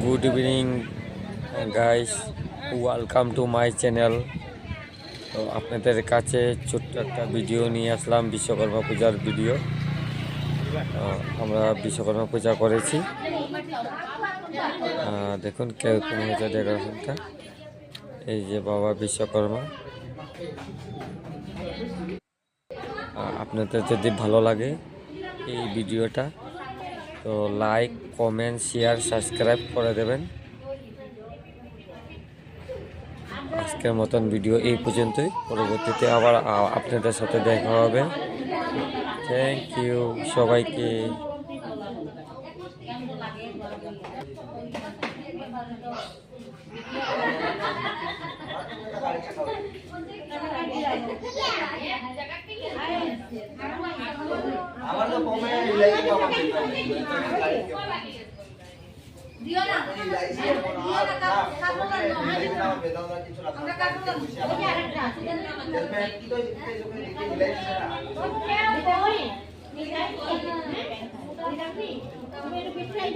Good evening guys, welcome to my channel. তো আপনাদের কাছে ছোট্ট একটা ভিডিও নিয়ে আসলাম, বিশ্বকর্মা পূজার ভিডিও। আমরা বিশ্বকর্মা পূজা করেছি, দেখুন কিরকম হয়েছে ডেকোরেশনটা। এই যে বাবা বিশ্বকর্মা। আপনাদের যদি ভালো লাগে এই ভিডিওটা তো লাইক, কমেন্ট, শেয়ার, সাবস্ক্রাইব করে দেবেন। আজকের মতন ভিডিও এই পর্যন্তই, পরবর্তীতে আবার আপনাদের সাথে দেখা হবে। থ্যাংক ইউ সবাইকে। আমার তো কমে রিলাইজ করা দিও না দিও না কাটবো না বেদানা কিছু রাখা আমরা কাটবো না ওই আরেকটা এর কি তো রিলাইজ না ওই মিলাই তুমি একটু পিছাই